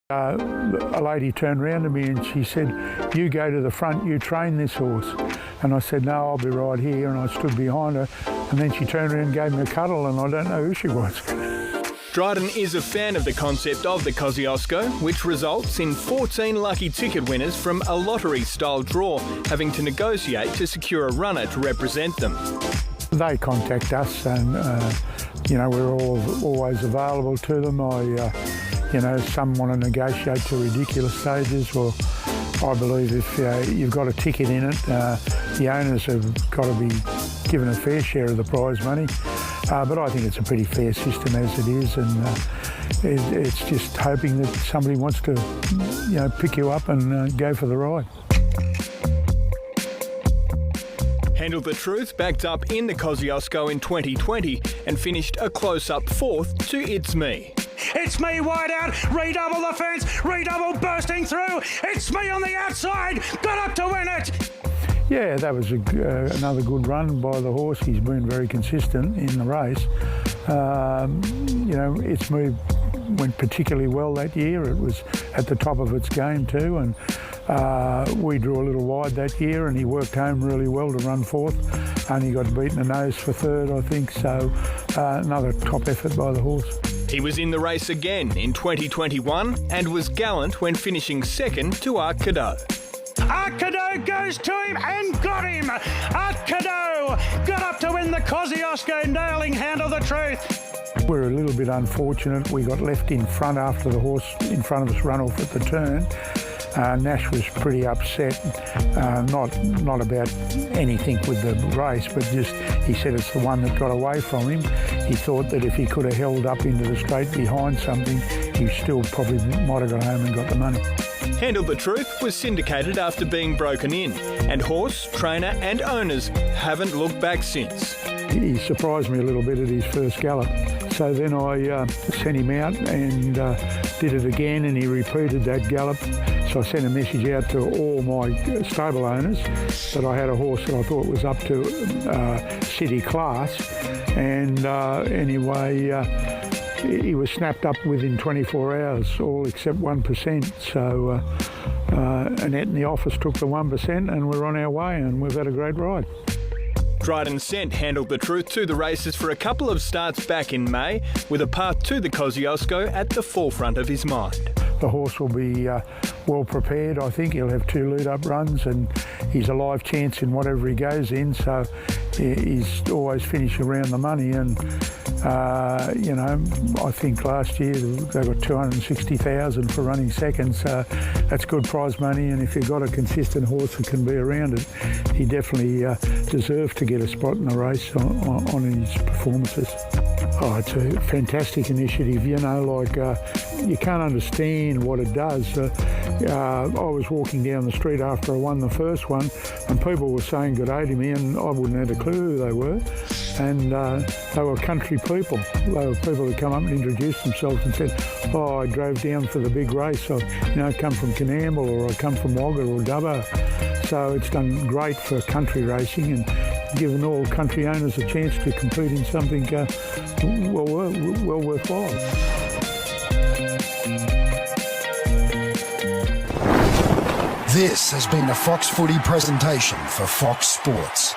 A lady turned around to me and she said, "You go to the front, you train this horse." And I said, "No, I'll be right here." And I stood behind her, and then she turned around and gave me a cuddle, and I don't know who she was. Dryden is a fan of the concept of the Kosciuszko, which results in 14 lucky ticket winners from a lottery-style draw having to negotiate to secure a runner to represent them. They contact us and, we're always available to them. Some want to negotiate to ridiculous stages. Well, I believe if you've got a ticket in it, the owners have got to be given a fair share of the prize money. But I think it's a pretty fair system as it is, and it's just hoping that somebody wants to, pick you up and go for the ride. Handle the Truth backed up in the Kosciuszko in 2020 and finished a close-up fourth to It's Me. It's me wide out, redouble the fence, redouble bursting through. It's me on the outside, got up to win it. Yeah, that was another good run by the horse. He's been very consistent in the race. It's Me went particularly well that year. It was at the top of its game too, and we drew a little wide that year, and he worked home really well to run fourth. Only got beaten a nose for third, I think, so another top effort by the horse. He was in the race again in 2021 and was gallant when finishing second to Art Cadeau. Art Cadeau goes to him and got him. Art Cadeau got up to win the Kosciuszko, nailing Handle the Truth. We're a little bit unfortunate. We got left in front after the horse in front of us ran off at the turn. Nash was pretty upset, not about anything with the race, but just he said it's the one that got away from him. He thought that if he could have held up into the straight behind something, he still probably might have got home and got the money. Handle the Truth was syndicated after being broken in, and horse, trainer and owners haven't looked back since. He surprised me a little bit at his first gallop. So then I sent him out and did it again, and he repeated that gallop. So I sent a message out to all my stable owners that I had a horse that I thought was up to city class. And anyway, he was snapped up within 24 hours, all except 1%. So Annette in the office took the 1% and we're on our way, and we've had a great ride. Dryden sent Handle the Truth to the races for a couple of starts back in May, with a path to the Kosciuszko at the forefront of his mind. The horse will be well prepared. I think he'll have 2 lead-up runs, and he's a live chance in whatever he goes in, so he's always finished around the money. And I think last year they got 260,000 for running second, so that's good prize money. And if you've got a consistent horse that can be around it, he definitely deserves to get a spot in the race on his performances. Oh, it's a fantastic initiative. You can't understand what it does. I was walking down the street after I won the first one, and people were saying good day to me, and I wouldn't have a clue who they were. And they were country people. They were people that come up and introduced themselves and said, "Oh, I drove down for the big race. I come from Coonamble, or I come from Wagga or Dubbo." So it's done great for country racing and given all country owners a chance to compete in something well worthwhile. This has been a Fox Footy presentation for Fox Sports.